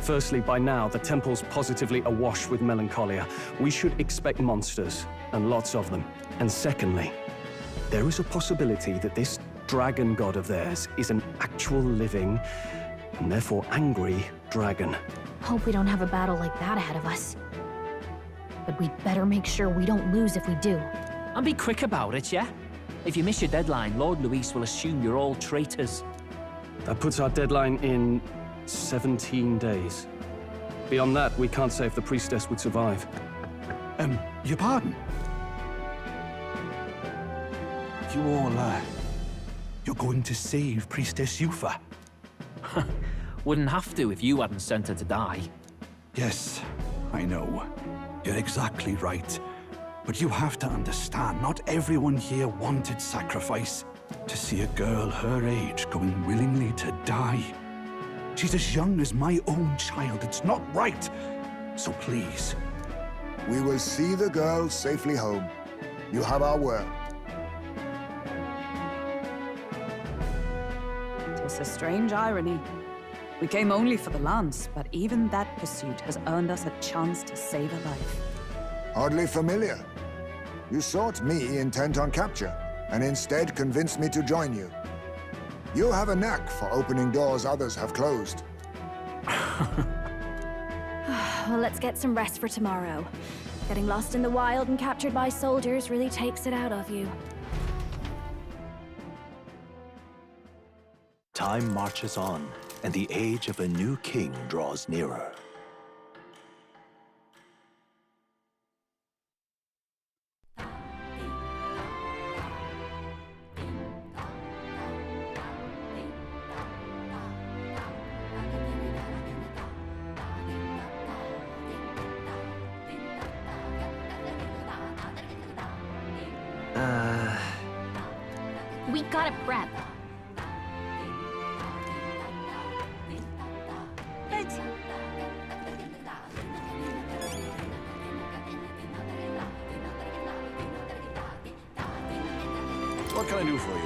Firstly, by now, the temple's positively awash with melancholia. We should expect monsters, and lots of them. And secondly, there is a possibility that this dragon god of theirs is an actual living, and therefore angry, dragon. Hope we don't have a battle like that ahead of us. But we'd better make sure we don't lose if we do. And be quick about it, yeah? If you miss your deadline, Lord Luis will assume you're all traitors. That puts our deadline in 17 days. Beyond that, we can't say if the priestess would survive. Your pardon? You all, you're going to save Priestess Yufa? Wouldn't have to if you hadn't sent her to die. Yes, I know. You're exactly right. But you have to understand, not everyone here wanted sacrifice. To see a girl her age going willingly to die. She's as young as my own child. It's not right. So please. We will see the girl safely home. You have our word. It's a strange irony. We came only for the lance, but even that pursuit has earned us a chance to save a life. Oddly familiar. You sought me intent on capture, and instead convinced me to join you. You have a knack for opening doors others have closed. Well, let's get some rest for tomorrow. Getting lost in the wild and captured by soldiers really takes it out of you. Time marches on, and the age of a new king draws nearer. We gotta prep. What can I do for you?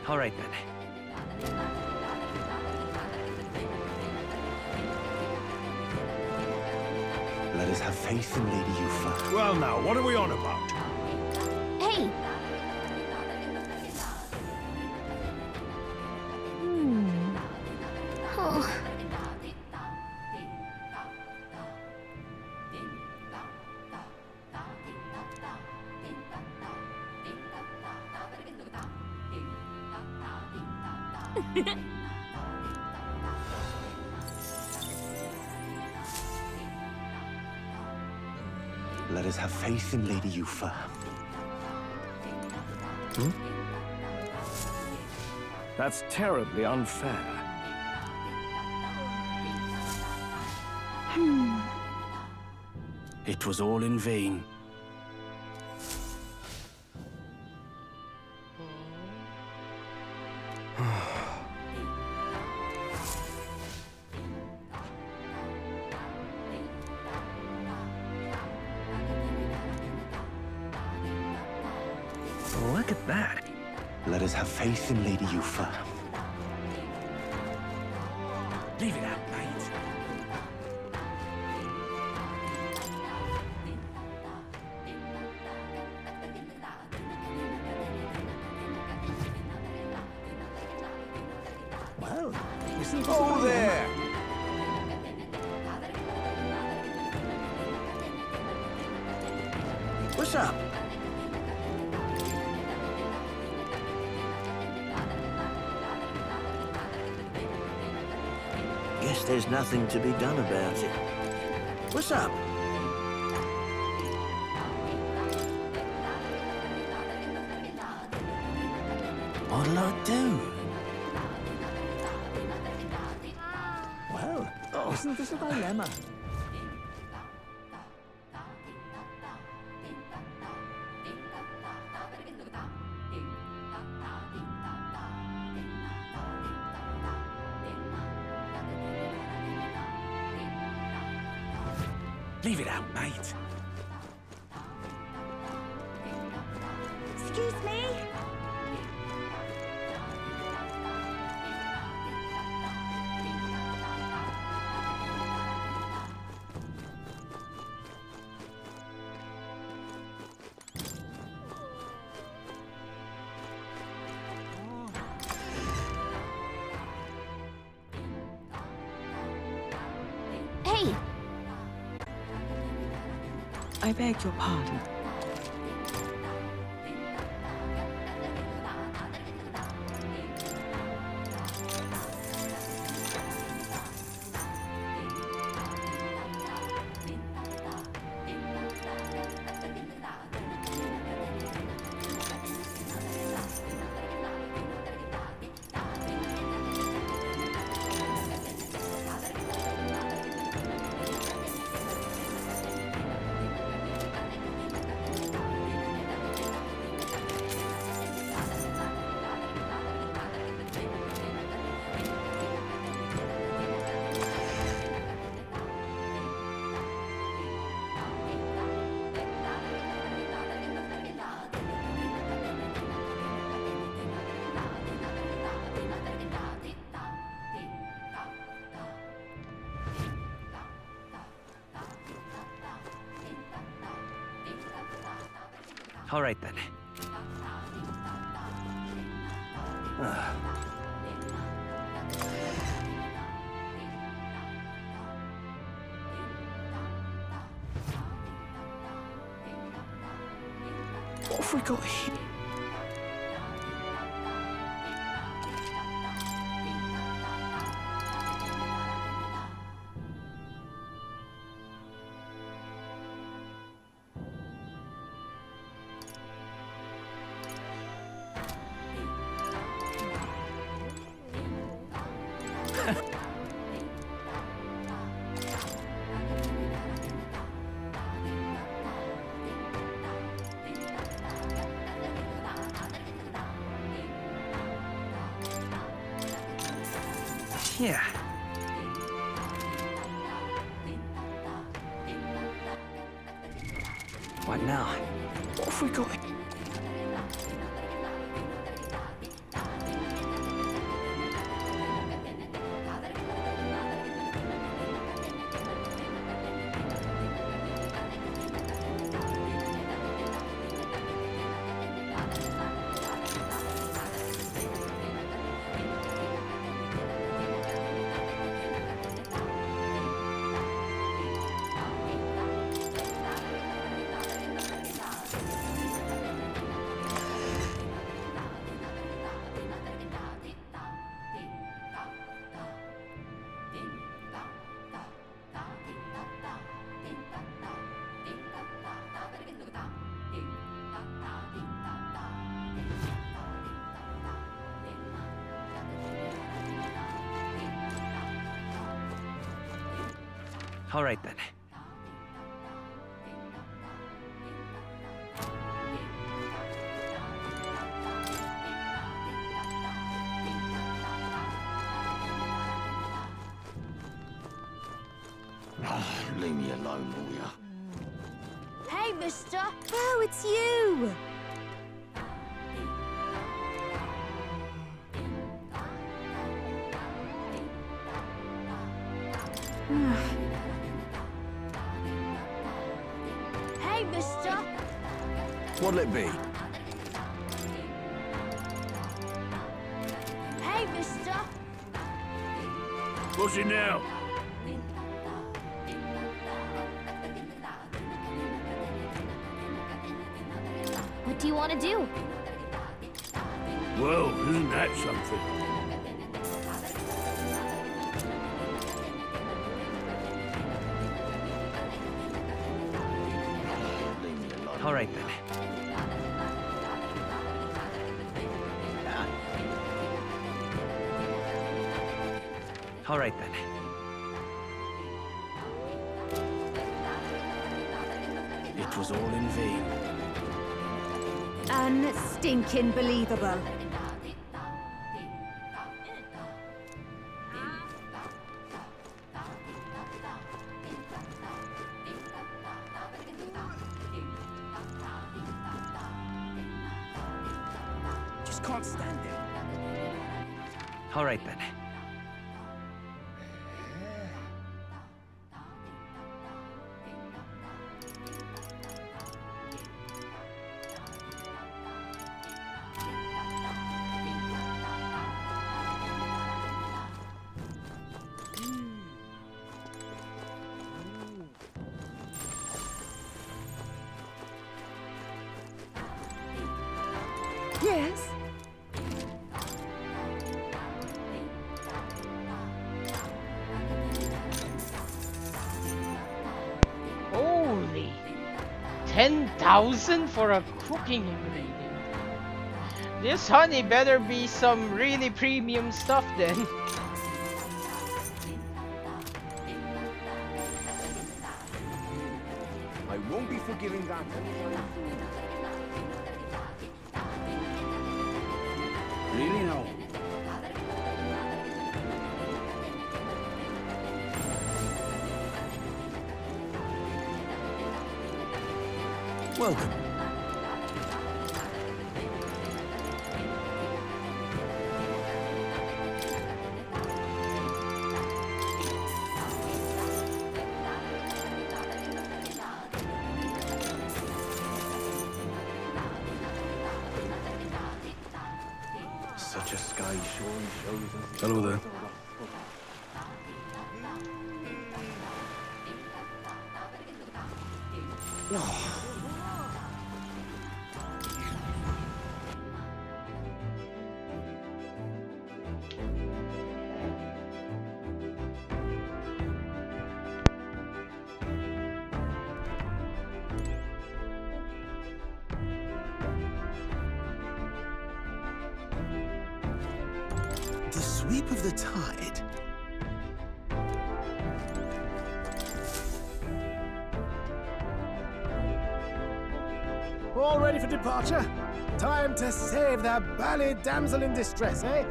All right, then. Let us have faith in Lady Yufa. Well now, what are we on about? Hey! Oh. Let us have faith in Lady Yufa. That's terribly unfair. It was all in vain. Look at that. Let us have faith in Lady Yufa. Leave it out, mate. Well, you see... Oh, there! What's up? Guess there's nothing to be done about it. What's up? What'll I do? Well, isn't this a dilemma? Leave it out, mate. Excuse me? Hey! I beg your pardon. All right, then. What have we got here? Yeah. What now? What have we got here? All right, then. Leave me alone, will ya? Hey, mister! Oh, it's you! Hey, mister! What'll it be? Hey, mister! What's it now? What do you want to do? Well, isn't that something? All right, then. All right, then. It was all in vain. Unstinking believable. just can't stand it. All right then. Yes? Holy! 10,000 for a cooking ingredient. This honey better be some really premium stuff then. I won't be forgiving that. Really no. Welcome. Such a sky surely shows us. Hello there. The sweep of the tide. All ready for departure? Time to save that bally damsel in distress, eh?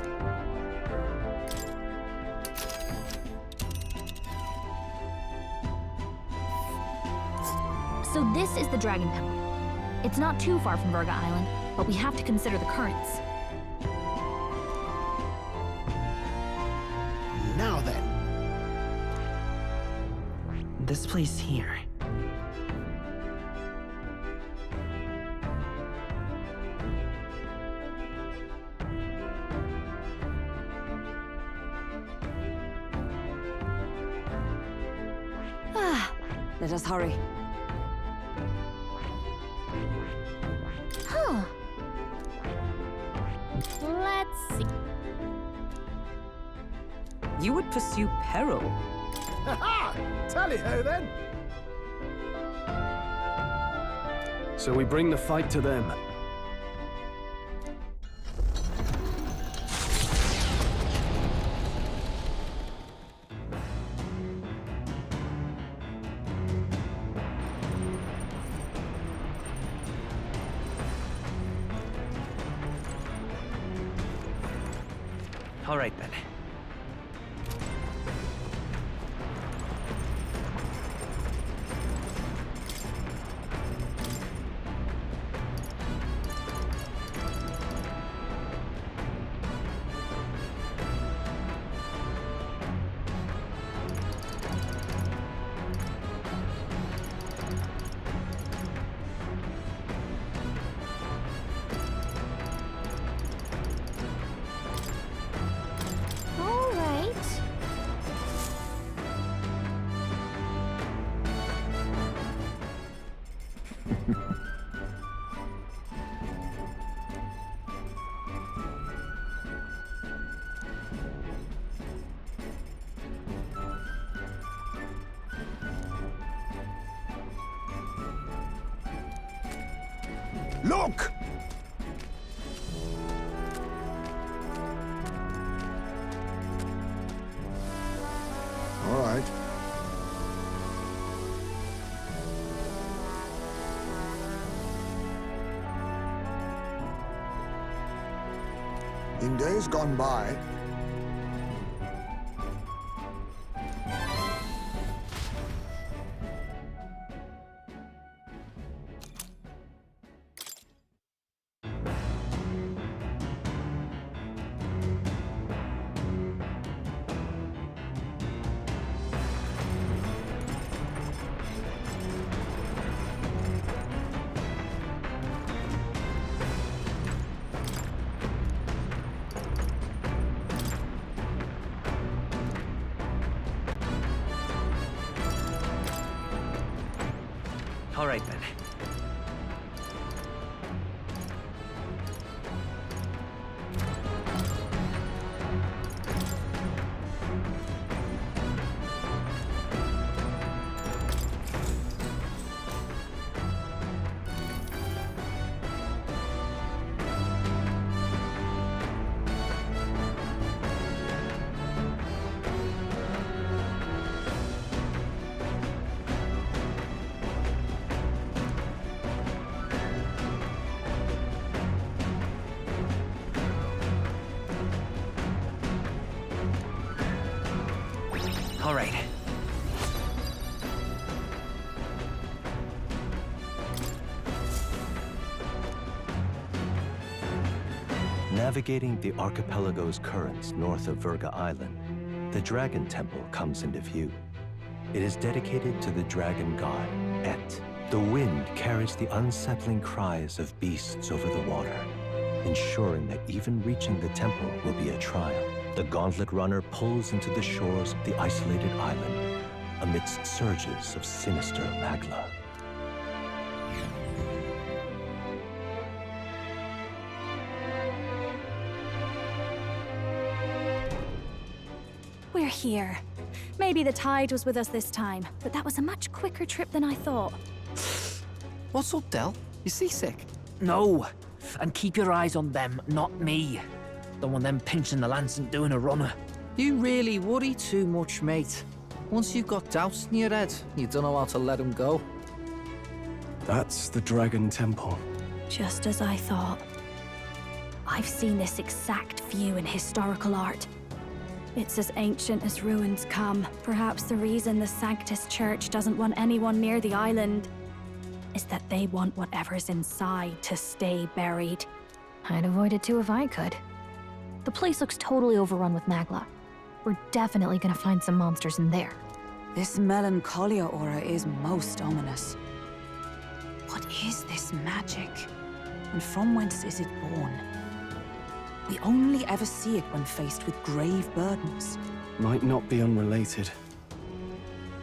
So this is the Dragon Temple. It's not too far from Virga Island, but we have to consider the currents. Now then. This place here. Let us hurry. Huh. Let's see. You would pursue peril. Ha-ha! Tally-ho then! So we bring the fight to them. All right then. All right. Look! All right. In days gone by, All right. Navigating the archipelago's currents north of Virga Island, the Dragon Temple comes into view. It is dedicated to the dragon god, Et. The wind carries the unsettling cries of beasts over the water, ensuring that even reaching the temple will be a trial. The gauntlet runner pulls into the shores of the isolated island amidst surges of sinister magla. We're here. Maybe the tide was with us this time, but that was a much quicker trip than I thought. What's up, Del? You seasick? No. And keep your eyes on them, not me. Don't want them pinching the lance and doing a runner. You really worry too much, mate. Once you've got doubts in your head, you don't know how to let them go. That's the Dragon Temple. Just as I thought. I've seen this exact view in historical art. It's as ancient as ruins come. Perhaps the reason the Sanctus Church doesn't want anyone near the island is that they want whatever's inside to stay buried. I'd avoid it too if I could. The place looks totally overrun with magla. We're definitely gonna find some monsters in there. This melancholia aura is most ominous. What is this magic? And from whence is it born? We only ever see it when faced with grave burdens. Might not be unrelated.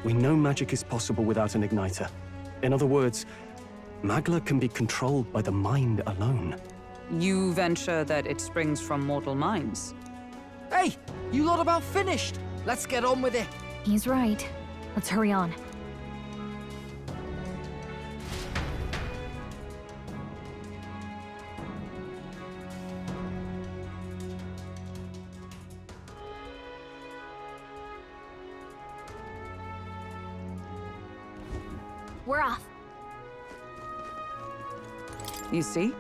We know magic is possible without an igniter. In other words, magla can be controlled by the mind alone. You venture that it springs from mortal minds? Hey, you lot about finished. Let's get on with it. He's right. Let's hurry on. We're off. You see?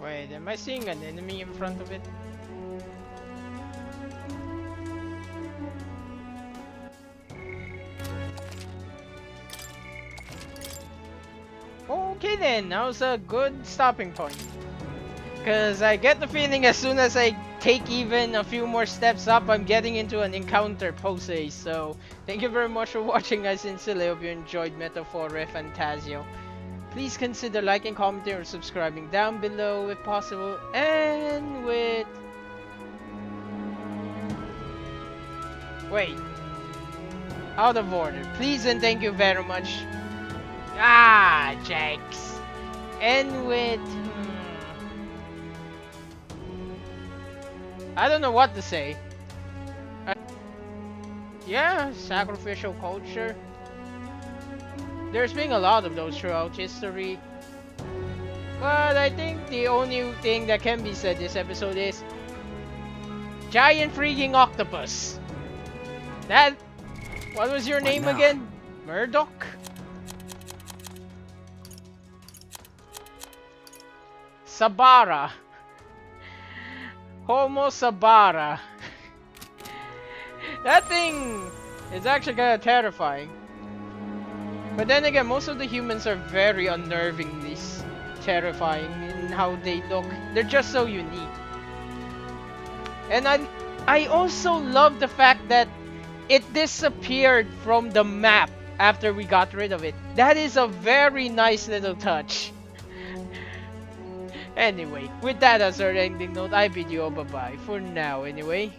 Wait, am I seeing an enemy in front of it? Okay then, that was a good stopping point. Because I get the feeling as soon as I take even a few more steps up, I'm getting into an encounter pose. So, thank you very much for watching. I sincerely hope you enjoyed Metaphor ReFantazio. Please consider liking, commenting, or subscribing down below if possible. And with... Wait. Out of order. Please and thank you very much. Ah, Jax. And with... I don't know what to say. Yeah, sacrificial culture. There's been a lot of those throughout history. But I think the only thing that can be said this episode is... Giant freaking octopus. That... What was your name again? Murdoch? Sabara. Homo Sabara. That thing is actually kind of terrifying. But then again, most of the humans are very unnervingly terrifying in how they look. They're just so unique. And I also love the fact that it disappeared from the map after we got rid of it. That is a very nice little touch. Anyway, with that as our ending note, I bid you all bye-bye for now anyway.